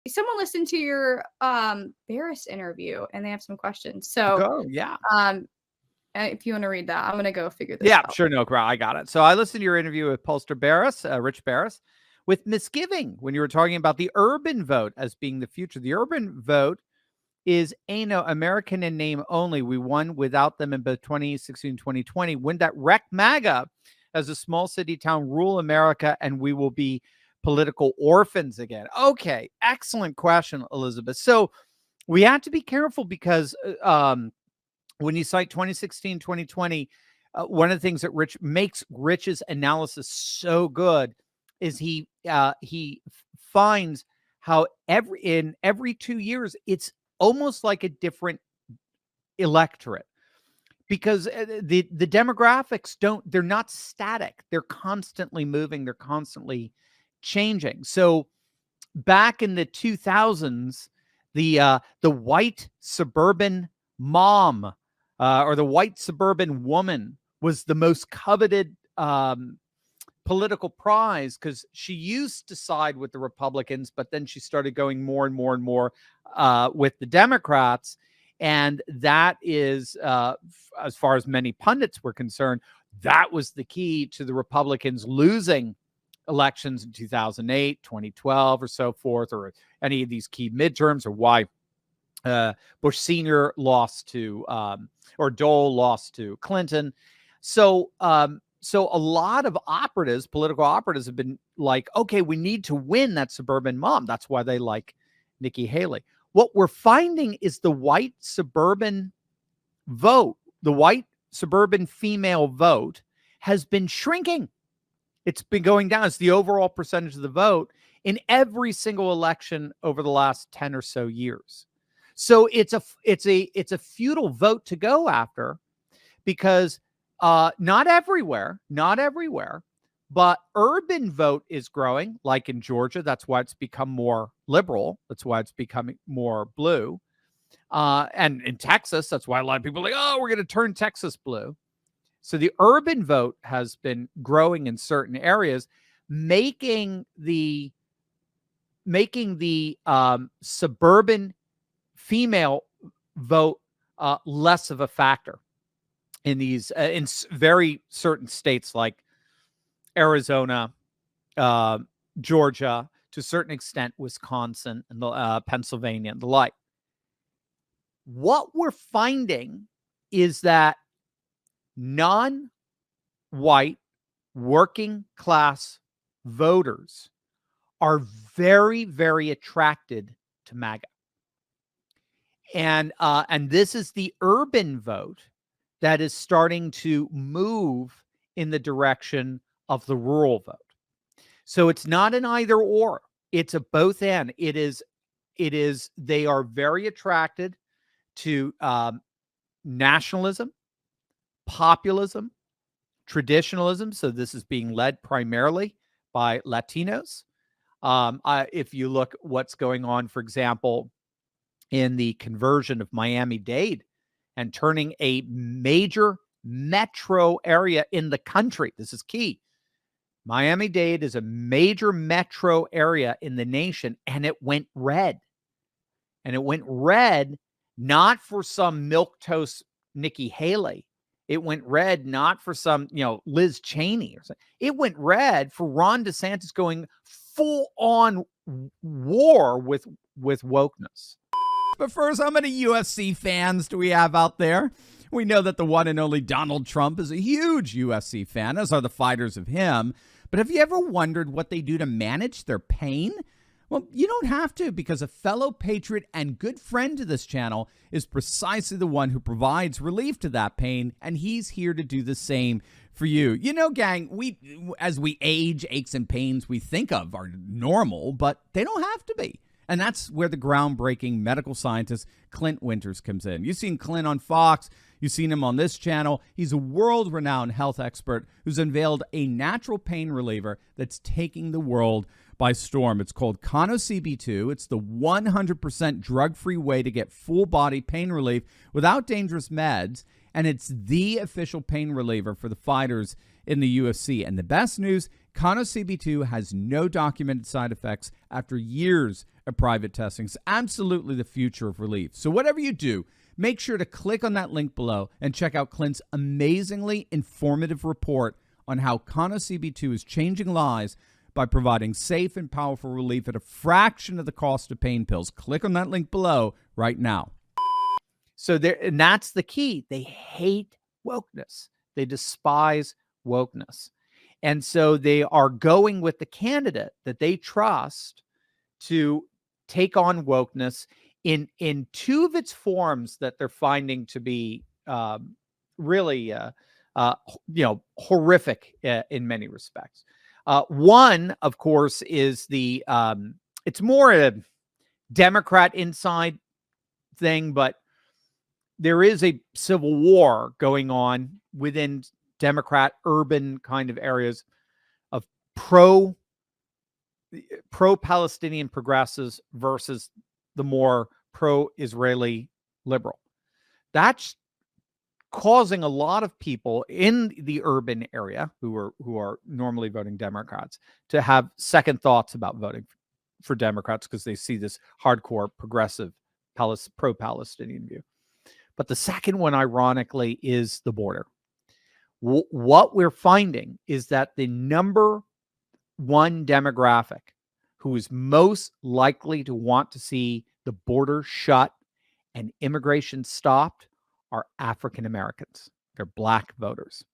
someone listened to your Barris interview and they have some questions. So Go, yeah. If you want to read that, I'm going to go figure this out. Yeah, sure. No, I got it. So I listened to your interview with pollster Barris, Rich Barris, with misgiving when you were talking about the urban vote as being the future. The urban vote is American in name only. We won without them in both 2016 and 2020. Wouldn't that wreck MAGA as a small city town rule America, and we will be political orphans again? Okay, excellent question, Elizabeth. So we have to be careful because when you cite 2016, 2020, one of the things that makes Rich's analysis so good is he finds how every 2 years it's almost like a different electorate, because the demographics they're not static. They're constantly moving. They're constantly changing. So back in the 2000s, the white suburban mom or the white suburban woman was the most coveted political prize, because she used to side with the Republicans, but then she started going more and more and more with the Democrats. And that is, as far as many pundits were concerned, that was the key to the Republicans losing elections in 2008, 2012, or so forth, or any of these key midterms, or why Bush Sr. lost to, or Dole lost to Clinton. So a lot of political operatives have been like, okay, we need to win that suburban mom. That's why they like Nikki Haley. What we're finding is the white suburban vote, the white suburban female vote, has been shrinking. It's been going down. It's the overall percentage of the vote in every single election over the last 10 or so years. So it's a futile vote to go after, because not everywhere, but urban vote is growing, like in Georgia. That's why it's become more liberal. That's why it's becoming more blue. And in Texas, that's why a lot of people are like, oh, we're going to turn Texas blue. So the urban vote has been growing in certain areas, making the suburban female vote less of a factor in these in very certain states like Arizona, Georgia, to a certain extent, Wisconsin, and Pennsylvania, and the like. What we're finding is that non-white working class voters are very, very attracted to MAGA. And this is the urban vote that is starting to move in the direction of the rural vote. So it's not an either or, it's a both and. It is they are very attracted to nationalism, populism, traditionalism. So this is being led primarily by Latinos. If you look what's going on, for example, in the conversion of Miami-Dade and turning a major metro area in the country. This is key. Miami-Dade is a major metro area in the nation, and it went red. And it went red not for some milquetoast Nikki Haley. It went red not for some, Liz Cheney or something. It went red for Ron DeSantis going full on war with wokeness. But first, how many UFC fans do we have out there? We know that the one and only Donald Trump is a huge UFC fan, as are the fighters of him. But have you ever wondered what they do to manage their pain? Well, you don't have to, because a fellow patriot and good friend to this channel is precisely the one who provides relief to that pain, and he's here to do the same for you. You know, gang, as we age, aches and pains we think of are normal, but they don't have to be. And that's where the groundbreaking medical scientist Clint Winters comes in. You've seen Clint on Fox. You've seen him on this channel. He's a world-renowned health expert who's unveiled a natural pain reliever that's taking the world by storm. It's called CB2. It's the 100% drug-free way to get full-body pain relief without dangerous meds, and it's the official pain reliever for the fighters in the UFC. And the best news, CB2 has no documented side effects after years at private testing. It's absolutely the future of relief. So whatever you do, make sure to click on that link below and check out Clint's amazingly informative report on how ConoCB2 is changing lives by providing safe and powerful relief at a fraction of the cost of pain pills. Click on that link below right now. So there, and that's the key. They hate wokeness. They despise wokeness. And so they are going with the candidate that they trust to take on wokeness in two of its forms that they're finding to be really horrific in many respects. One, of course, is the it's more a Democrat inside thing, but there is a civil war going on within Democrat urban kind of areas of pro-Palestinian progressives versus the more pro-Israeli liberal. That's causing a lot of people in the urban area who are normally voting Democrats to have second thoughts about voting for Democrats because they see this hardcore progressive pro-Palestinian view. But the second one, ironically, is the border. What we're finding is that the number one demographic who is most likely to want to see the border shut and immigration stopped are African Americans. They're Black voters.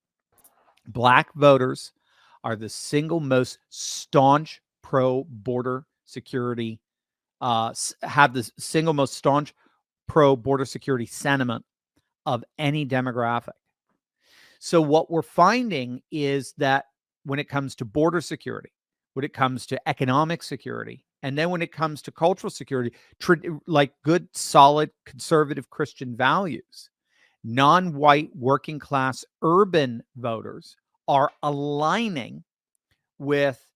Black voters are the single most staunch pro-border security, have the single most staunch pro-border security sentiment of any demographic. So what we're finding is that when it comes to border security, when it comes to economic security, and then when it comes to cultural security, like good, solid, conservative Christian values, non-white, working class, urban voters are aligning with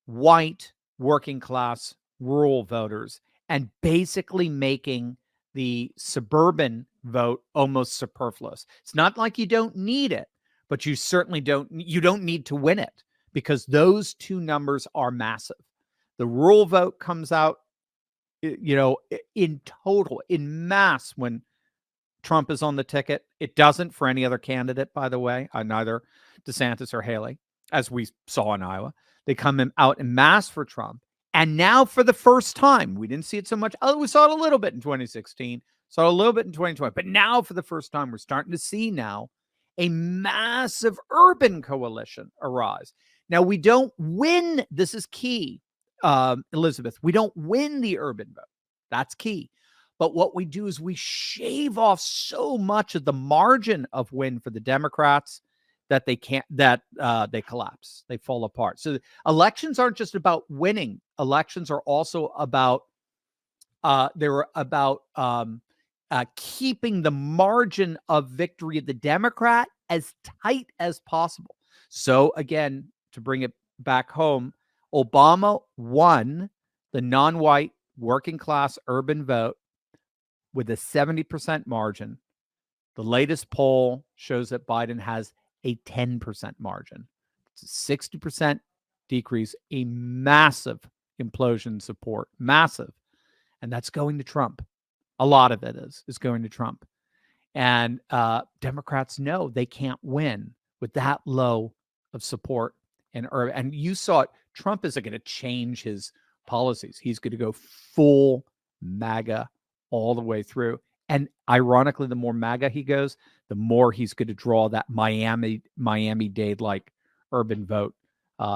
white, working class, rural voters and basically making the suburban vote almost superfluous. It's not like you don't need it, but you certainly don't need to win it because those two numbers are massive. The rural vote comes out, in total, in mass when Trump is on the ticket. It doesn't for any other candidate, by the way, neither DeSantis or Haley, as we saw in Iowa. They come out in mass for Trump. And now for the first time, we didn't see it so much. We saw it a little bit in 2016, saw a little bit in 2020. But now for the first time, we're starting to see now a massive urban coalition arise. Now, we don't win. This is key, Elizabeth. We don't win the urban vote. That's key. But what we do is we shave off so much of the margin of win for the Democrats that they can't, they collapse, they fall apart. So elections aren't just about winning. Elections are also about, keeping the margin of victory of the Democrat as tight as possible. So again, to bring it back home, Obama won the non-white working class urban vote with a 70% margin. The latest poll shows that Biden has a 10% margin. It's a 60% decrease, a massive implosion support, massive. And that's going to Trump. A lot of it is going to Trump. And Democrats know they can't win with that low of support. And you saw it. Trump isn't going to change his policies. He's going to go full MAGA all the way through. And ironically, the more MAGA he goes, the more he's going to draw that Miami-Dade like urban vote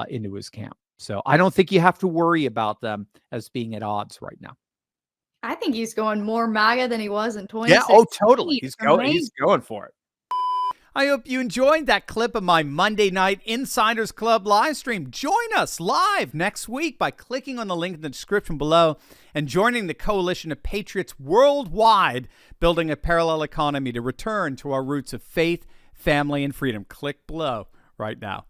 into his camp. So I don't think you have to worry about them as being at odds right now. I think he's going more MAGA than he was in 2016. Yeah, oh, totally. He's going for it. I hope you enjoyed that clip of my Monday night Insiders Club live stream. Join us live next week by clicking on the link in the description below and joining the coalition of patriots worldwide, building a parallel economy to return to our roots of faith, family, and freedom. Click below right now.